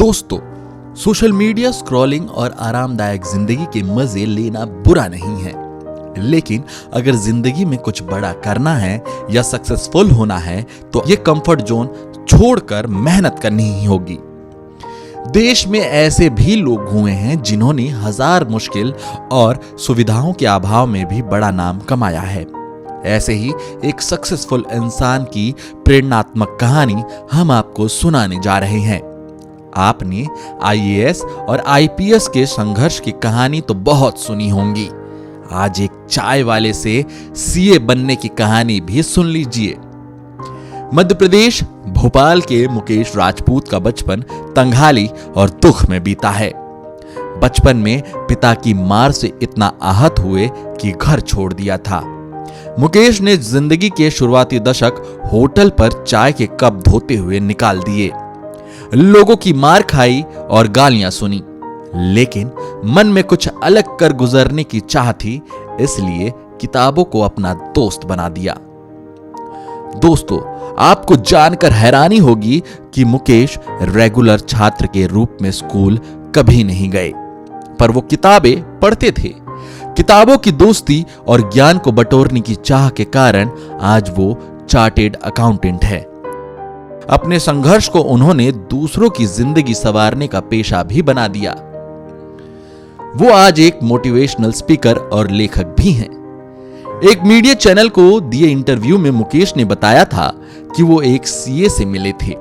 दोस्तों, social media scrolling और आरामदायक जिंदगी के मजे लेना बुरा नहीं है, लेकिन अगर जिंदगी में कुछ बड़ा करना है या सक्सेसफुल होना है तो ये कंफर्ट जोन छोड़कर मेहनत करनी ही होगी। देश में ऐसे भी लोग हुए हैं जिन्होंने हजार मुश्किल और सुविधाओं के अभाव में भी बड़ा नाम कमाया है। ऐसे ही एक सक्सेसफुल इंसान की प्रेरणात्मक कहानी हम आपको सुनाने जा रहे हैं। आपने आईएएस और आईपीएस के संघर्ष की कहानी तो बहुत सुनी होंगी। आज एक चाय वाले से सीए बनने की कहानी भी सुन लीजिए। मध्य प्रदेश भोपाल के मुकेश राजपूत का बचपन तंगहाली और दुख में बीता है। बचपन में पिता की मार से इतना आहत हुए कि घर छोड़ दिया था। मुकेश ने जिंदगी के शुरुआती दशक होटल पर चाय के कप धोते हुए निकाल दिए। लोगों की मार खाई और गालियां सुनी, लेकिन मन में कुछ अलग कर गुजरने की चाह थी, इसलिए किताबों को अपना दोस्त बना दिया। दोस्तों, आपको जानकर हैरानी होगी कि मुकेश रेगुलर छात्र के रूप में स्कूल कभी नहीं गए, पर वो किताबें पढ़ते थे। किताबों की दोस्ती और ज्ञान को बटोरने की चाह के कारण आज वो चार्टेड अकाउंटेंट है। अपने संघर्ष को उन्होंने दूसरों की जिंदगी संवारने का पेशा भी बना दिया। वो आज एक मोटिवेशनल स्पीकर और लेखक भी हैं। एक मीडिया चैनल को दिए इंटरव्यू में मुकेश ने बताया था कि वो एक सीए से मिले थे।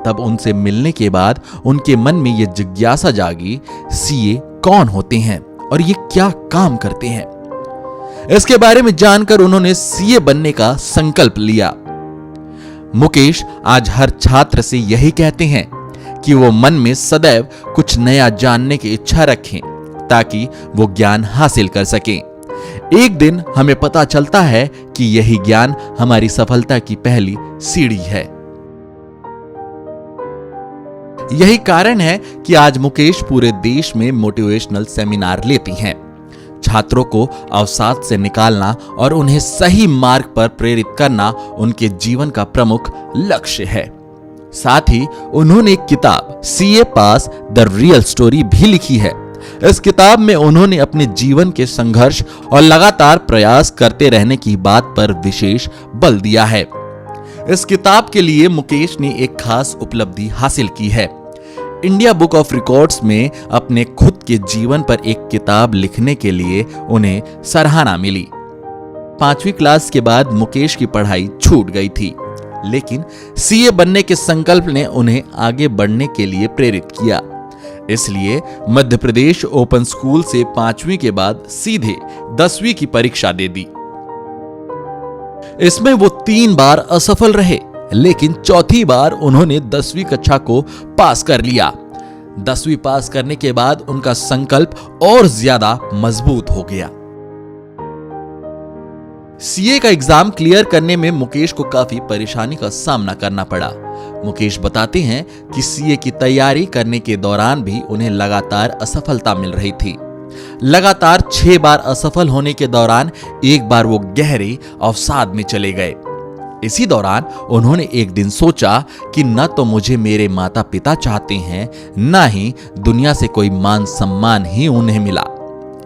तब उनसे मिलने के बाद उनके मन में यह जिज्ञासा जागी, सीए कौन होते हैं और ये क्या काम करते हैं। इसके बारे में जानकर उन्होंने सीए बनने का संकल्प लिया। मुकेश आज हर छात्र से यही कहते हैं कि वो मन में सदैव कुछ नया जानने की इच्छा रखें ताकि वो ज्ञान हासिल कर सकें। एक दिन हमें पता चलता है कि यही ज्ञान हमारी सफलता की पहली सीढ़ी है। यही कारण है कि आज मुकेश पूरे देश में मोटिवेशनल सेमिनार लेती हैं। छात्रों को अवसाद से निकालना और उन्हें सही मार्ग पर प्रेरित करना उनके जीवन का प्रमुख लक्ष्य है। साथ ही उन्होंने एक किताब CA pass the real story भी लिखी है। इस किताब में उन्होंने अपने जीवन के संघर्ष और लगातार प्रयास करते रहने की बात पर विशेष बल दिया है। इस किताब के लिए मुकेश ने एक खास उपलब्धि हासिल की है। इंडिया बुक ऑफ रिकॉर्ड्स में अपने खुद के जीवन पर एक किताब लिखने के लिए उन्हें सराहना मिली। 5वीं क्लास के बाद मुकेश की पढ़ाई छूट गई थी, लेकिन सीए बनने के संकल्प ने उन्हें आगे बढ़ने के लिए प्रेरित किया। इसलिए मध्य प्रदेश ओपन स्कूल से 5वीं के बाद सीधे 10वीं की परीक्षा दे दी। इसमें वो 3 बार असफल रहे, लेकिन चौथी बार उन्होंने 10वीं कक्षा को पास कर लिया। 10वीं पास करने के बाद उनका संकल्प और ज्यादा मजबूत हो गया। सीए का एग्जाम क्लियर करने में मुकेश को काफी परेशानी का सामना करना पड़ा। मुकेश बताते हैं कि सीए की तैयारी करने के दौरान भी उन्हें लगातार असफलता मिल रही थी। लगातार 6 बार असफल होने के दौरान एक बार वो गहरे अवसाद में चले गए। इसी दौरान उन्होंने एक दिन सोचा कि न तो मुझे मेरे माता पिता चाहते हैं, न ही दुनिया से कोई मान सम्मान ही उन्हें मिला।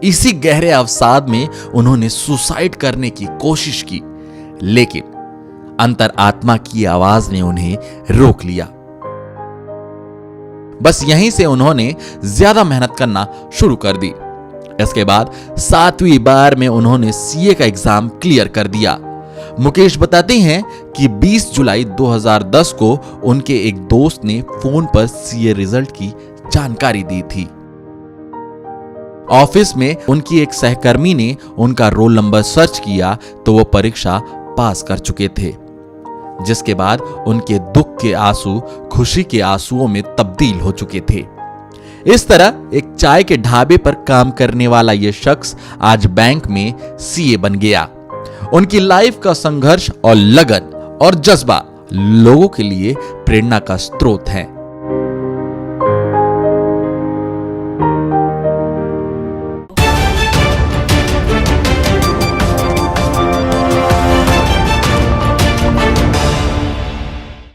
इसी गहरे अवसाद में उन्होंने सुसाइड करने की कोशिश की, लेकिन अंतरात्मा की आवाज ने उन्हें रोक लिया। बस यहीं से उन्होंने ज्यादा मेहनत करना शुरू कर दी। इसके बाद 7वीं बार में उन्होंने सीए का एग्जाम क्लियर कर दिया। मुकेश बताते हैं कि 20 जुलाई 2010 को उनके एक दोस्त ने फोन पर सीए रिजल्ट की जानकारी दी थी। ऑफिस में उनकी एक सहकर्मी ने उनका रोल नंबर सर्च किया तो वो परीक्षा पास कर चुके थे, जिसके बाद उनके दुख के आंसू खुशी के आंसुओं में तब्दील हो चुके थे। इस तरह एक चाय के ढाबे पर काम करने वाला यह शख्स आज बैंक में सीए बन गया। उनकी लाइफ का संघर्ष और लगन और जज्बा लोगों के लिए प्रेरणा का स्रोत है।